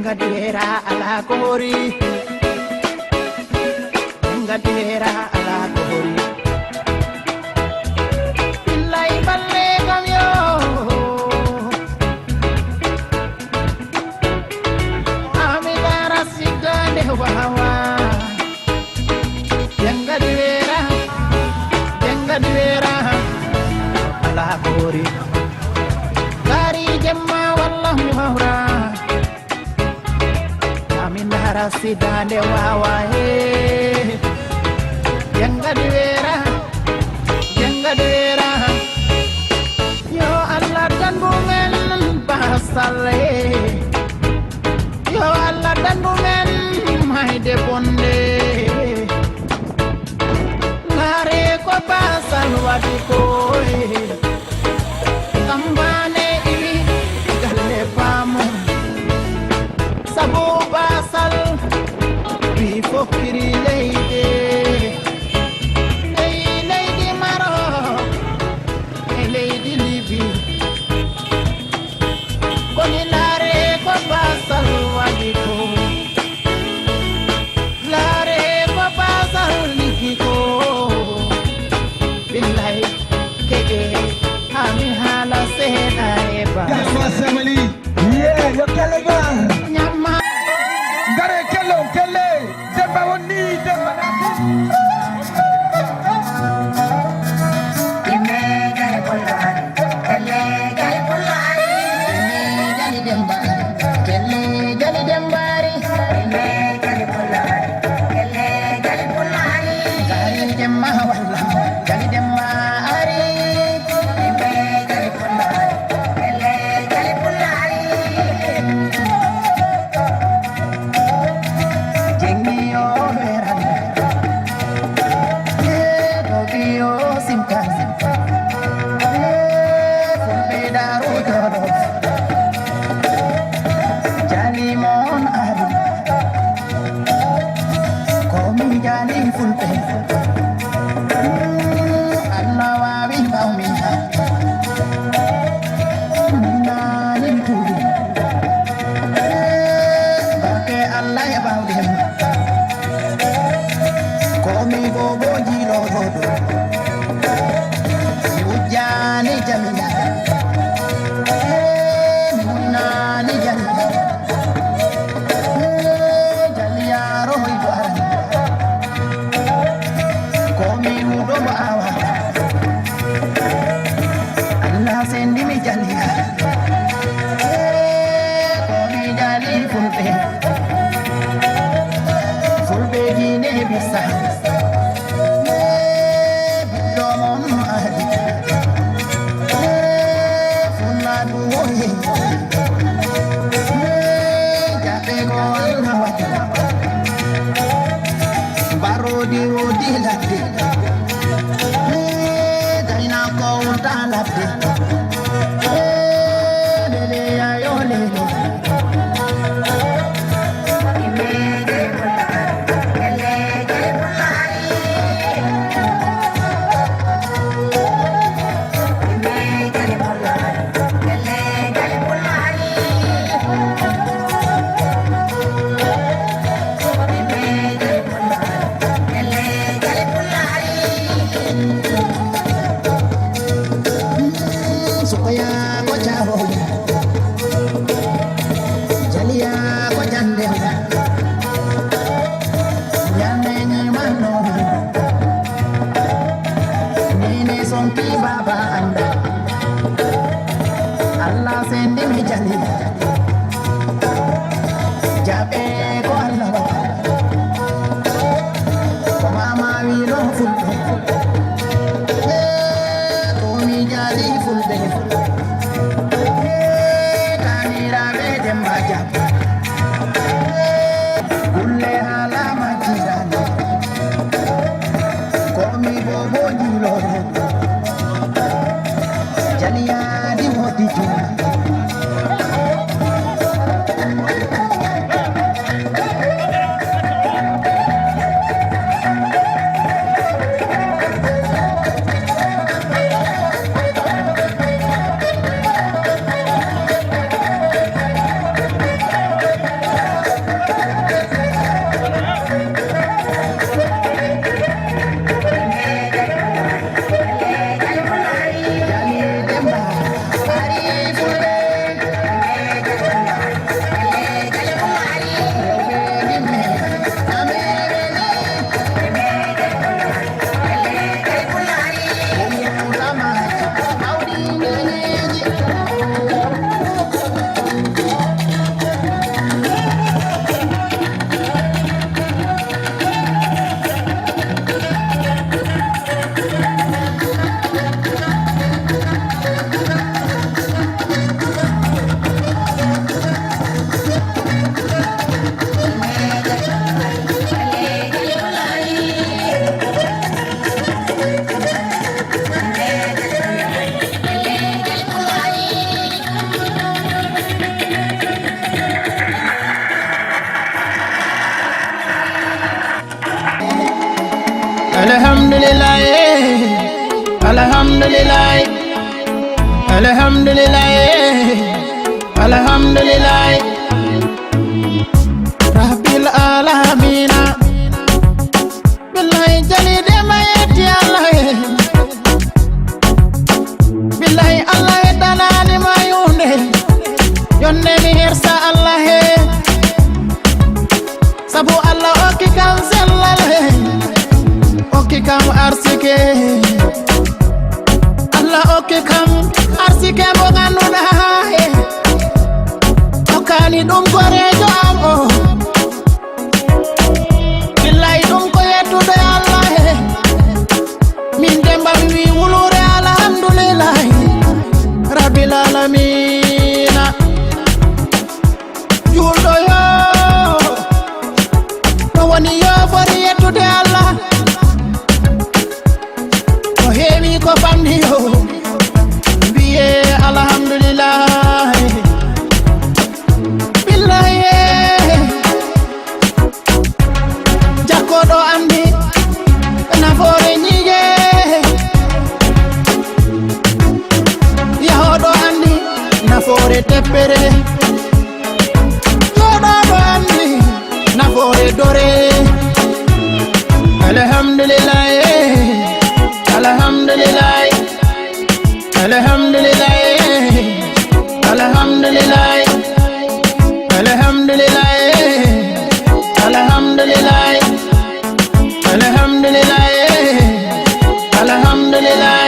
Engadera ala kori, engadera ala kori. Illai balle kamyo, amidara sigande wawa. Engadera ala kori. Dari jemma wallahu mahra. Sidande wawa he Janga divera Yo Allah dan bumen pasale Yo Allah dan bumen mai de bonde Lare ko pasal wadiko Tambane ini galle pamu Sabu basal Fokiri lady Maro, lady Libi. Konilare ko basal wadiko, lare ko basal likiko. Bilai keke, ami hala sehna eba. Gaswa samali, yeah, yo kelega. Nyama. Gare kelo kele. Demba woni demba nati. Kele gale polari, kele gale polari. Kele gale dembari, kele gale dembari. Kele gale polari, kele gale polari. Gale demma walla, gale dembari. Kele gale polari, kele gale polari. Jengio veranda, Tokyo simkan, Fulbeda rojodo, Jali mon adu, Komi jali fulbe, Allah wawi baumina, Nani tudu, Bake Allah ya baudim. Komi bobo jilo hodo Ujani jamila Munani jamila Jalia roho ibaran Komi udo baawa Allah sendi mi jalia Komi jali fulbe Fulbe gine bisa alhamdulillah, alhamdulillah, alhamdulillah, Rabbil alamin. Billahi jali de mayeti Allah, billahi Allah dalali mayunde, yonne mi hersa Allah, sabu Allah oki kam sellale, oki kam arsike, Allah oki kam arsike bo ganduɗa, okani ɗum gorejo am o, billahi ɗum ko yettude Allah, min demba mi wi wulure alhamdulillah, Rabbil alamina. Julɗo yo to woni yo foti yettude Allah, ko heewi ko famdi yo mbiye alhamdulillah, billahi jakkoɗo andi nafoore ñiije, yahoɗo andi nafoore teppere, joɗoɗo andi nafoore dore. Alhamdulillah, alhamdulillah, alhamdulillah, alhamdulillah, alhamdulillah, alhamdulillah, alhamdulillah, alhamdulillah.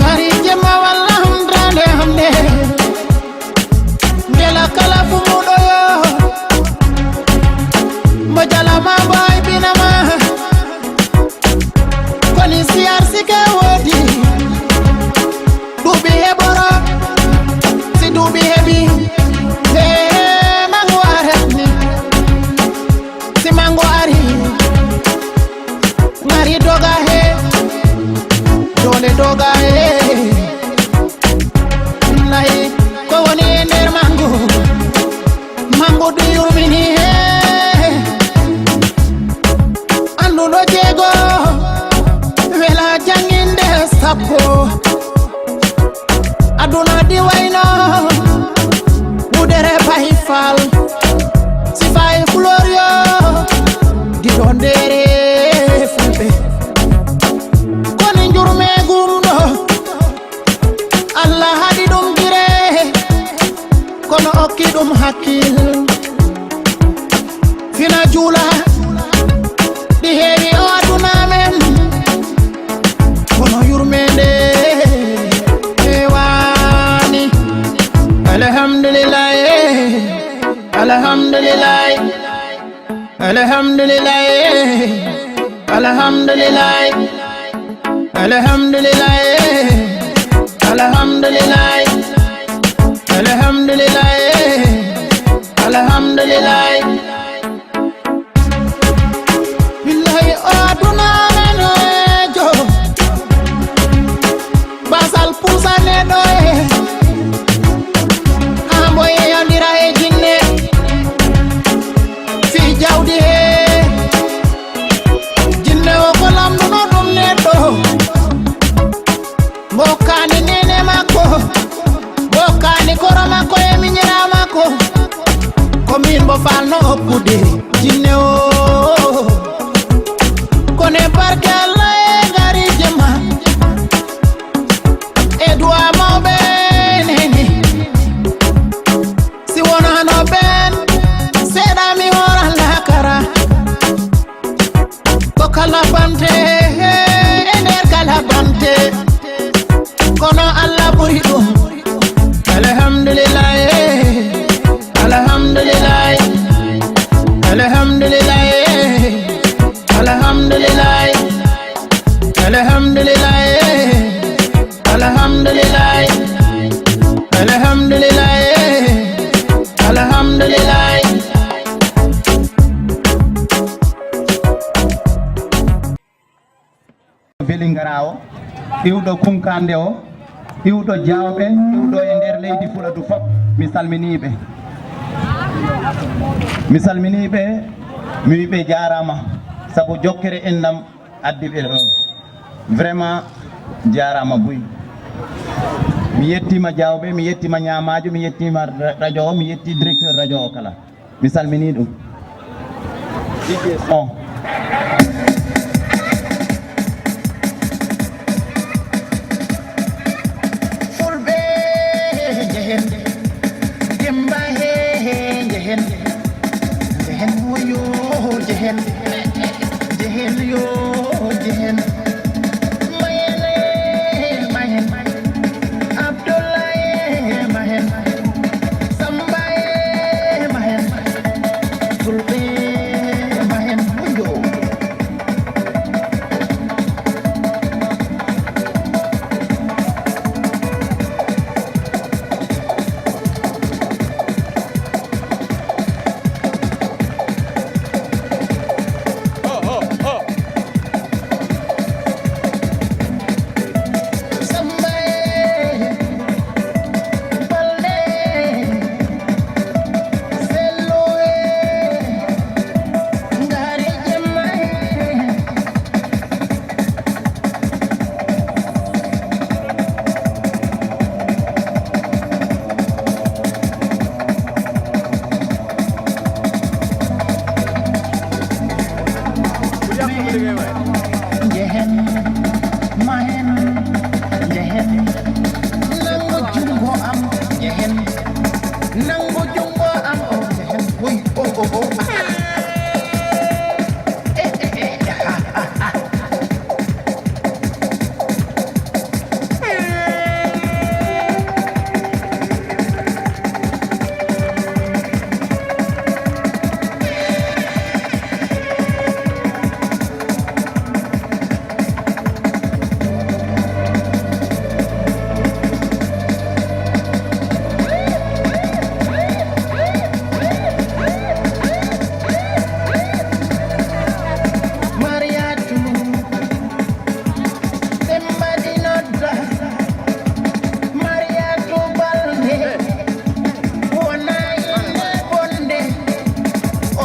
Gari jema walhamdulillah hamde, ndela kala fumuɗo yo, mo jalama boy binama, koni siyar sike wodi, duɓi heɓoro, si duɓi heɓi, mango aretni, si mango ari, ngari doga he, dole doga he, billahi ko woni e nder mango, mango du yurmini he, anduɗo jeego, wela janginde sappo, aduna di wayno, wudere fayi fal, si fayi florio, di ɗo ndere fulɓe, koni jurme gumɗo, Allah haɗi ɗum gire, kono okki ɗum hakkil, fina juula, ɗi heewi o aduna men, kono yurmende hewani. Alhamdulillah, alhamdulillah, alhamdulillah, alhamdulillah, alhamdulillah, alhamdulillah, alhamdulillah, alhamdulillah. Billahi aduna men jo, basal pusane doye, amboye yandira e jinne, fi jawdi he, jinne o ko lamduno ɗum neɗɗo, bokkani nene makko, bokkani koro makko e miñira makko, ko min bo falno hokkude jinne o, kone barke Allah e ngari jema, e duwa mawɓe neni, si wonano ɓen seeɗa mi horan lakara, ko kala bante e nder kala bante, kono Allah ɓuri ɗum. Alhamdulillah, alhamdulillah, alhamdulillah, alhamdulillah, alhamdulillah, alhamdulillah, alhamdulillah, alhamdulillah. Belingara o, iwɗo kunkande o, iwɗo jawɓe, iwɗo e nder leydi Fuladu fop, mi salminiɓe. Mi salminiɓe, mi wiɓe jarama, sabu jokkere ennam addi ɓe ɗo. vraiment jarama Buy mi yettima Diawɓe mi yettima Ñamajo mi yettima radio o mi yetti directeur radio o kala mi salmini ɗum on fulɓe jehen demba he jehen jehen woyo jehen jehen yo jehen mayene mahen Abdoulaye mahen Sambaye mahen fulɓe mahen woyo jehen mahen jehen nango jungo am jehen nango jungo am o jehen woy o Mariatu demba dinodda Mariatu balde wona inde bonde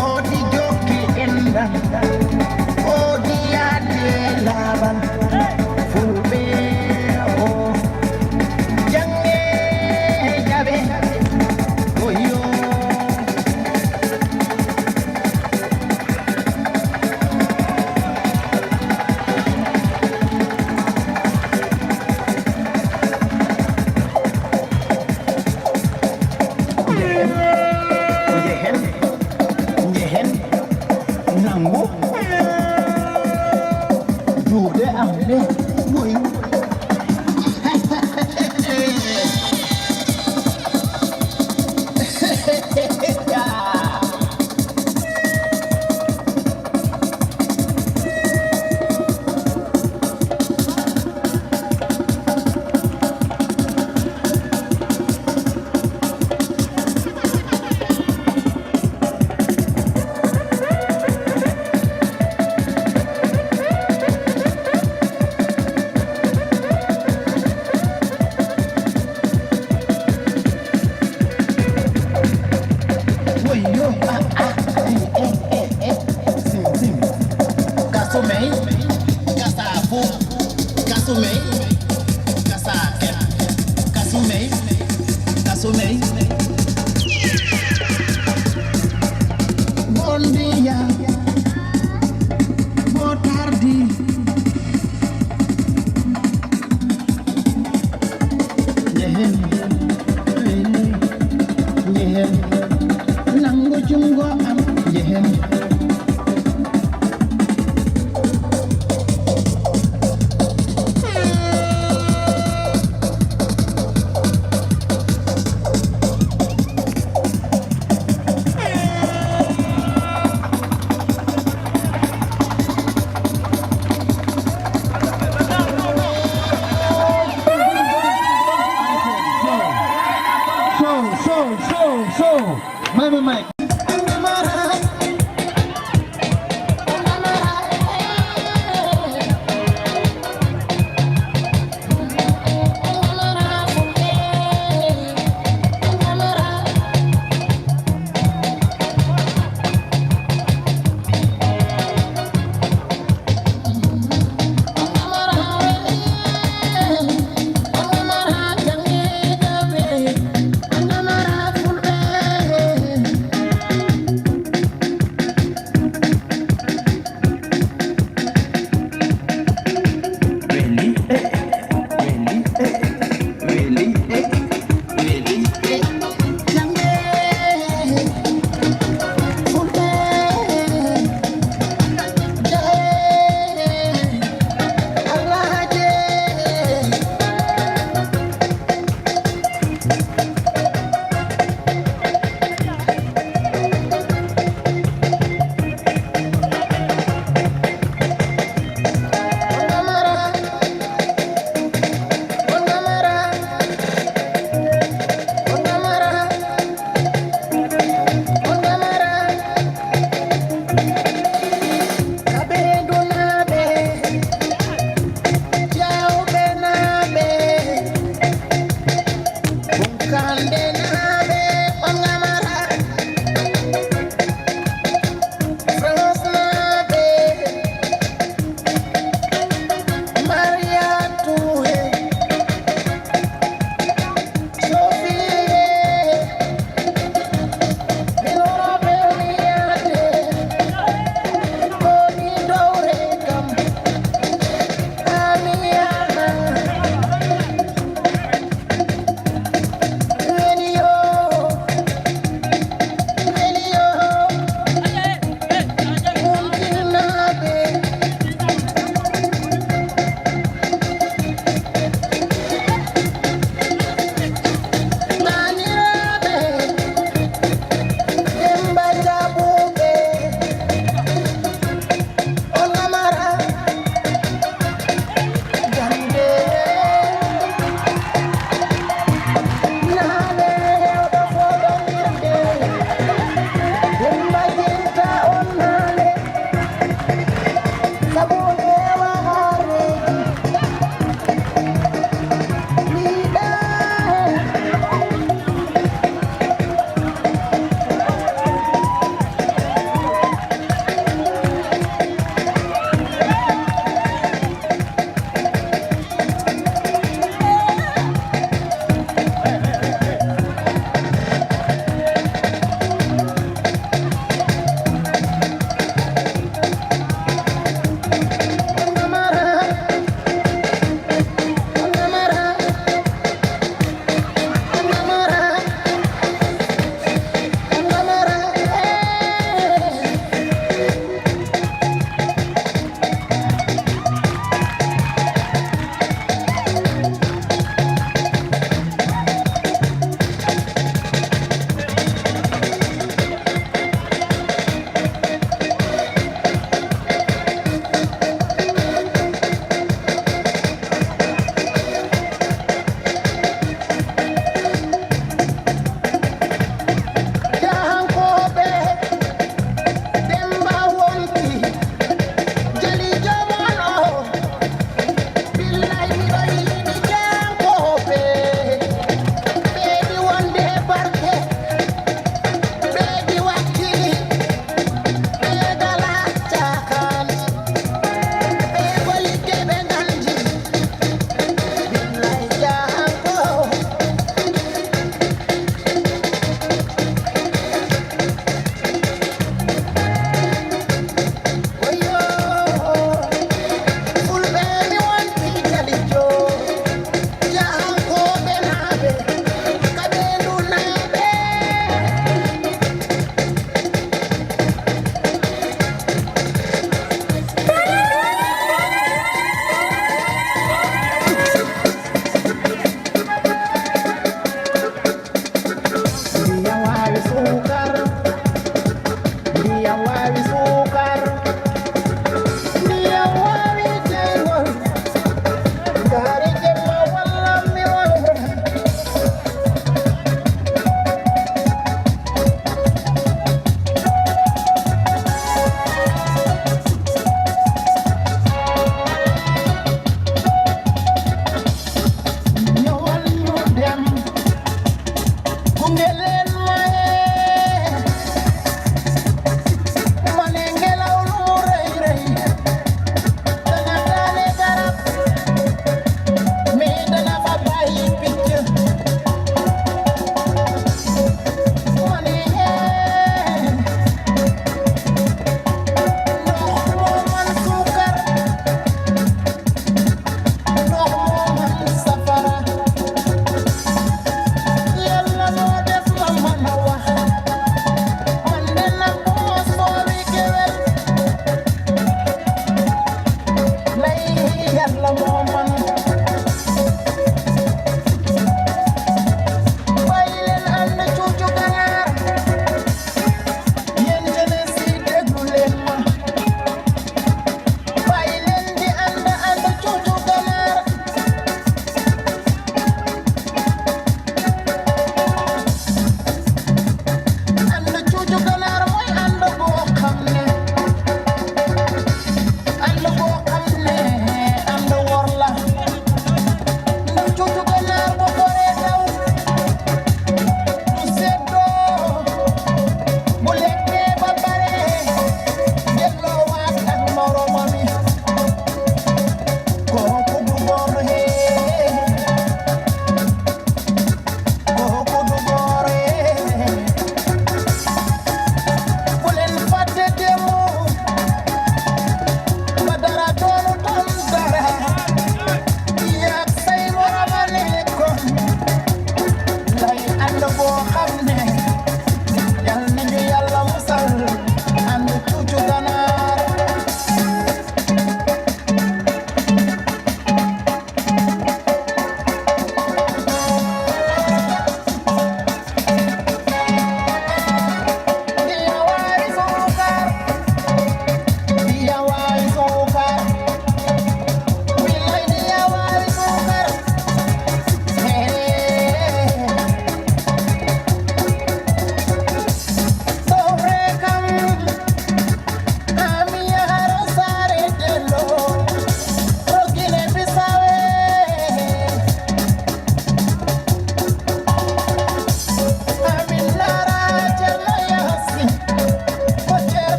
o di jokki endam o di yaade laabal fulɓe o jange jaɓe oyo jehen jehen nangu juuɗe am ɗe woy woyo sim sim kasumey kasafu kasumey kasaken kasumey kasumey bon dia bon tardi jehen jehen nango jungo am jehen So, Mike.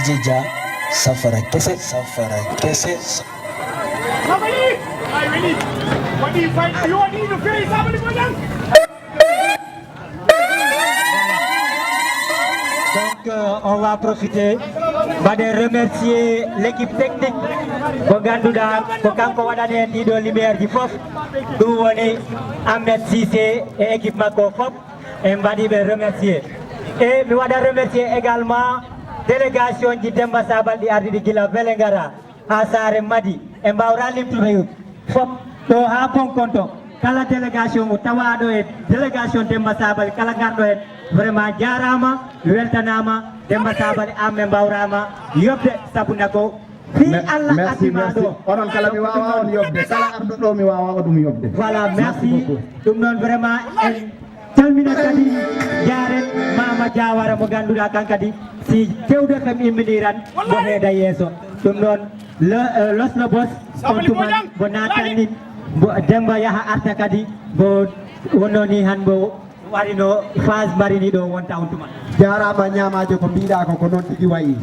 Jija Safara Kese. Somebody! I really. What do you find? You want to face somebody for them? Donc on va profiter de remercier l'équipe technique ko ganduda ko kanko wadane dido lumière di fof dum woni Ahmed Cissé et équipe mako fof et mbadi be remercier et mi wada remercier également délégation di Demba Sabal di ardi di gila Velengara ha Sare Madi e mbawra limtude fop to ha konkonto kala délégation tawado e délégation Demba Sabali kala gardo e vraiment jarama weltanama Demba Sabali amme bawrama yobde sabuna ko fi Allah atima do onon kala mi wawa on yobde kala ardo do mi wawa dum yobde voilà merci dum non vraiment en calmina kadi jaren Mama Diawara mo ganduda kankadi si tewde kam imminiran bo heeda yeso dum non los no boss on tuman bo natani bo Demba yaha arta kadi bo wononi han bo warino phase marini do wonta on tuman jarama nyamajo ko biida ko non tigi wayi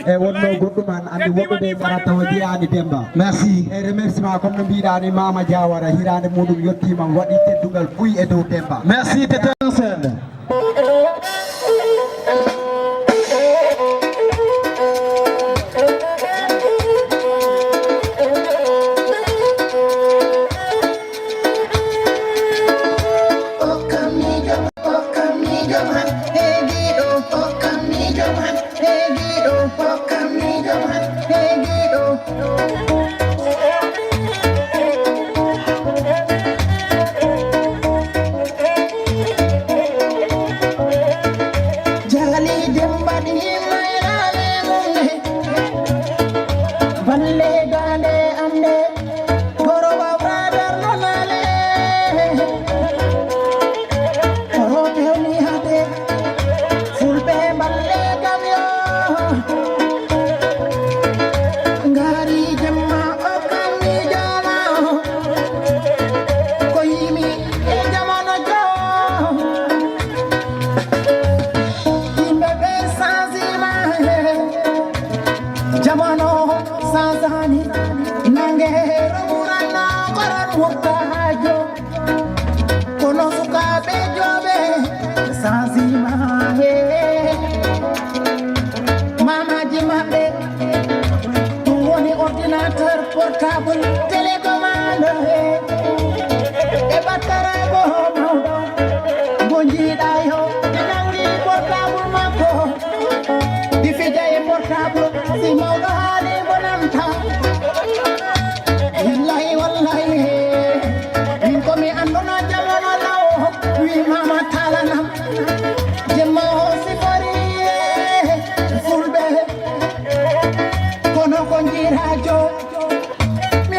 e wonno godduman andi wobbe be barata o jiani Demba merci e remerciement comme no biida ni Mama Diawara hirande mudum yottima wadi teddugal buy e dow Demba merci tete sen portable télécommande e battara ko mawdo gonjiɗa yo nangi portable makko di fija e portable si mawdo haali bonanta wallahi min komi andono jamono law wi mama talanam jemma o sifori fulɓe kono ko jirajo mi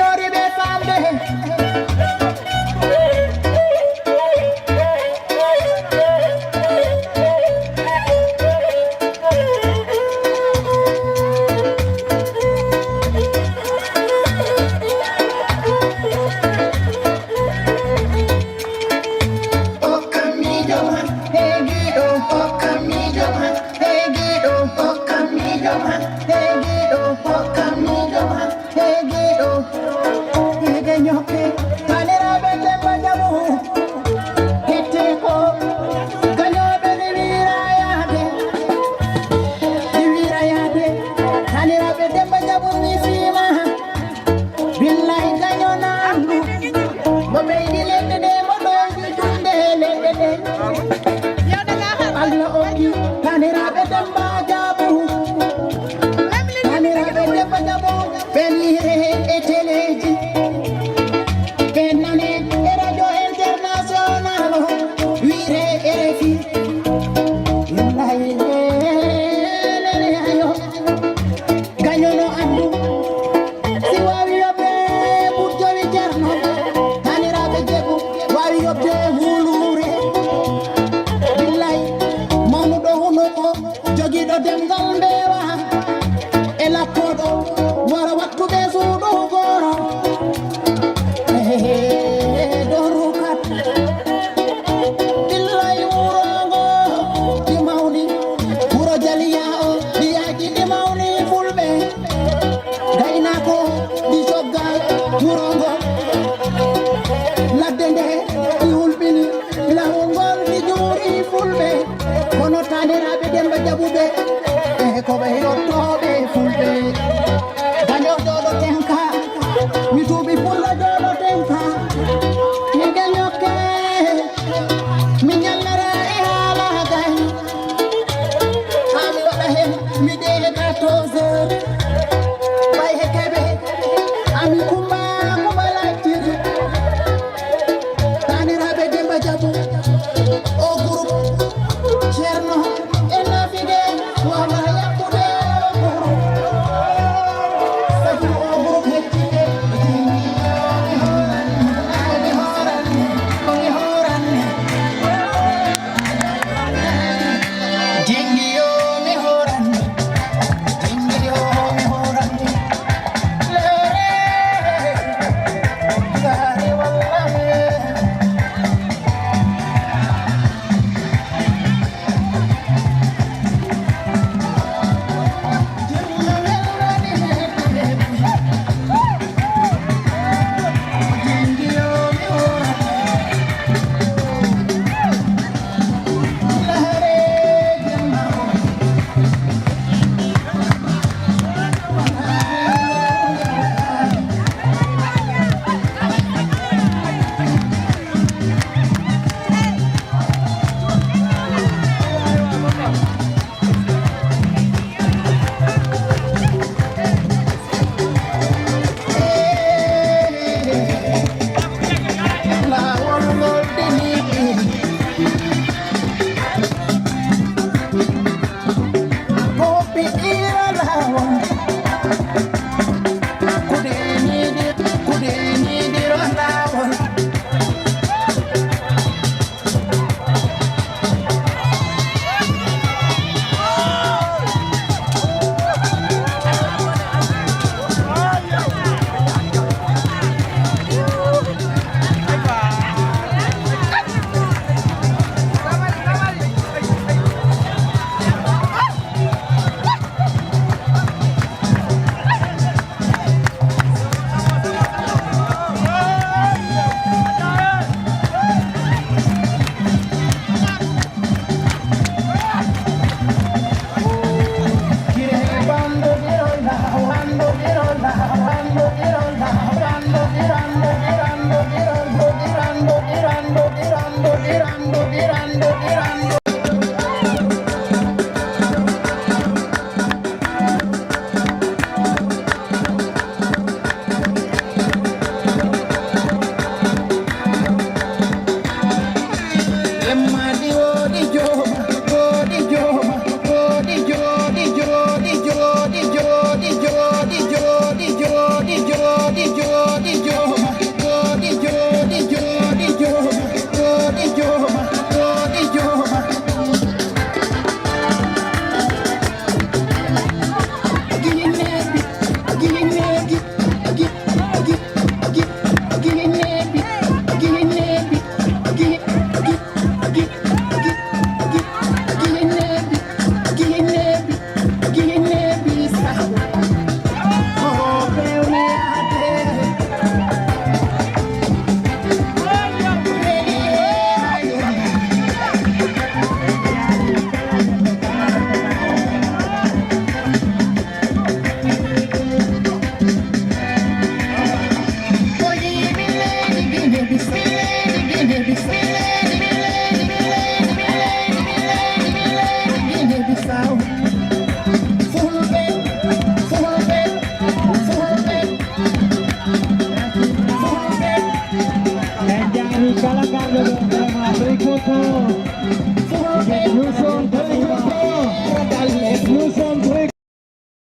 Kalau